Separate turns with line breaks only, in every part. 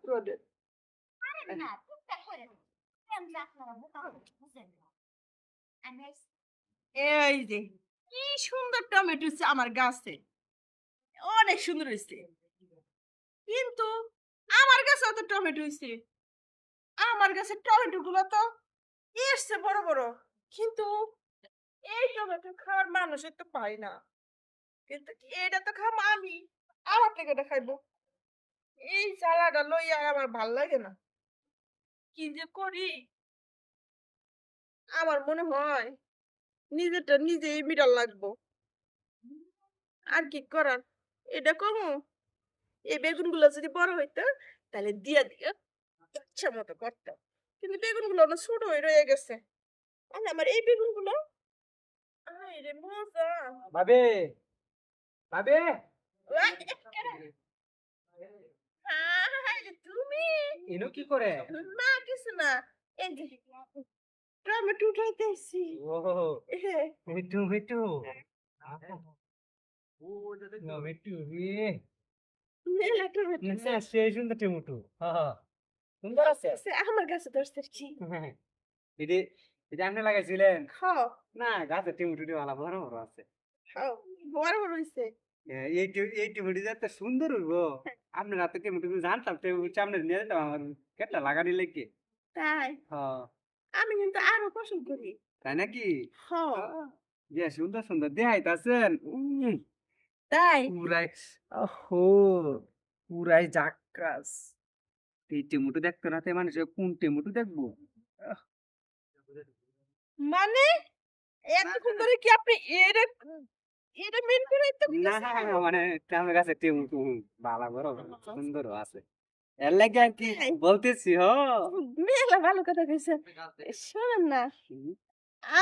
রোদের
আরে না চিন্তা করে কেমন আপনারা বোকা বুঝেন না আমি
এই যে কি সুন্দর টমেটো হচ্ছে আমার গাছে, অনেক সুন্দর হয়েছে। কিন্তু আমার গাছে অত টমেটো হয়েছে, আমার গাছের টমেটো গুলো তো এসছে বড় বড়, কিন্তু এই টমেটো খাওয়ার মানুষের তো পাই না। কিন্তু এটা তো খাম আমি, আমার থেকে এটা খাইবো। এই জ্বালাটা লইয়া আমার ভাল লাগে না, কি যে করি। আমার মনে হয় নিজেরটা নিজেই মিটাল লাগবো, আর কি করার। এটা করবো, এই বেগুন গুলো যদি বড় হইতো তাহলে দিয়া দিয়া ইচ্ছা মতো করতাম, কিন্তু বেগুন গুলো না ছোট হয়ে রয়ে গেছে। আর আমার এই বেগুন গুলো রে মজা।
ভাবে ভাবে
তুমি
ইনু কি করে?
না কিছু না, এই যে টমেটো উঠাইতেছি।
ও মিটু মিটু মিটু রে
মেলা টমেটো
না সেই সুন্দর টমেটো। হ্যাঁ সুন্দর আছে।
আমার কাছে ধরছি।
এটি এটা আপনি লাগাইছিলেন?
খাও
না গাছে টমেটো ভালো বড় বড় আছে।
খাও, বড় বড় হইছে।
এই টমেটো যে এত সুন্দর হইবো, আপনার হাতে টমেটো জানতাম, টমেটো সামনে নিয়ে যেতাম আমার কেটটা লাগানি লেগে।
তাই
হ্যাঁ
আমি কিন্তু আরো পছন্দ করি।
তাই নাকি?
হ্যাঁ
যে সুন্দর সুন্দর দেখাইতাছেন।
তাই
পুরাই ওহো পুরাই জাক্কাস। এই টমেটো দেখতো না তে মানুষ কোন টমেটো দেখবো? আহ,
মানে এতক্ষণ ধরে কি আপনি এটা এটা মেন করে
না মানে আমার কাছে টমেটো বালা বড় বড় সুন্দর আছে, এর লাগে আর কি বলতেছি। হ
মেলা ভালো কথা কইছেন। শোনেন না,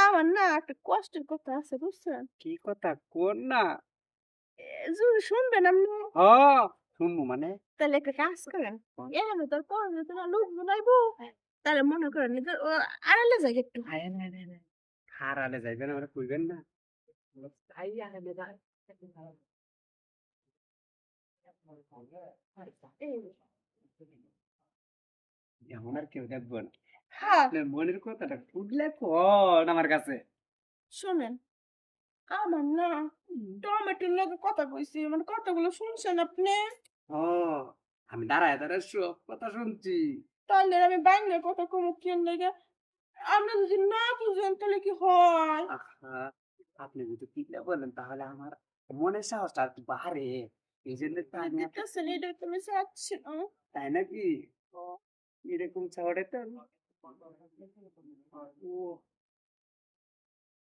আমার না একটা কষ্টের কথা আছে বুঝছেন।
কি কথা কোন না?
যদি শুনবেন আপনি
হ শুনবো মানে
তাহলে একটা কাজ করেন, এখানে তোর পরে তোমার লোকজন আইবো, তাহলে মনে করেন যে ও আড়ালে যাই একটু।
হারালে যাইবেন আমরা কইবেন না। এমন আর কেউ দেখবো না।
হ্যাঁ
আপনার মনের কথাটা ফুটলে কোন আমার কাছে।
শোনেন, আমার না টমেটোর লগে কথা কইছি, মানে কথাগুলো শুনছেন আপনি?
ও আমি দাঁড়ায় দাঁড়ায় সব কথা শুনছি।
তাহলে আমি বাইরে কথা কমু কেন লেগে? আপনি যদি না বুঝেন তাহলে কি হয়?
আহা, আপনি যদি কিনা বলেন তাহলে আমার মনের সাহসটা আর একটু বাড়ে। এই জন্য তো আমি
দেখতেছেন এটা তুমি চাচ্ছি না।
তাই নাকি এরকম চাওয়াটা তো ও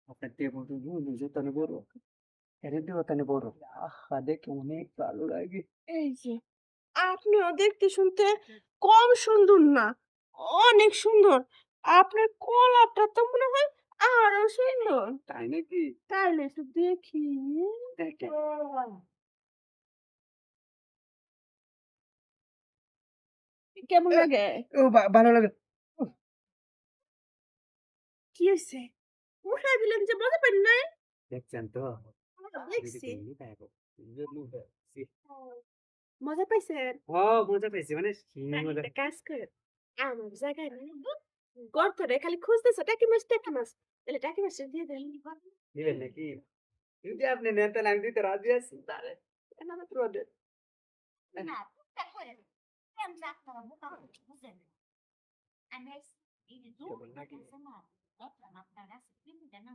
আপনার টেবিলটা নিজে তানে বড়, এর দিও তানে বড়। আহা দেখে অনেক ভালো লাগে।
এই যে আপনিও দেখতে শুনতে কম সুন্দর না, অনেক সুন্দর। আপনার কলাটা তো মনে হয় আরো সুন্দর।
তাই নাকি?
তাহলে একটু দেখি
দেখে
কেমন লাগে।
ও ভালো লাগে।
কি হয়েছে? উঠাই দিলেন যে মজা পান না?
দেখছেন তো
দেখছি
মজা
মজা পাইছেন।
পাইছি মানে মজা।
একটা কাজ করেন, আমার জায়গায় না গর্তরে খালি খুঁজতেছো টাকি মাছ, তাহলে টাকি মাছ দিয়ে দেন।
দিবেন নাকি? যদি আপনি নেন তাহলে আমি দিতে রাজি আছি।
তাহলে আমার রোদে
না চিন্তা করে কেমন আপনারা বোকা বুঝেন না আমি এই যে দূর থেকে না আপনার কাছে কিন্তু না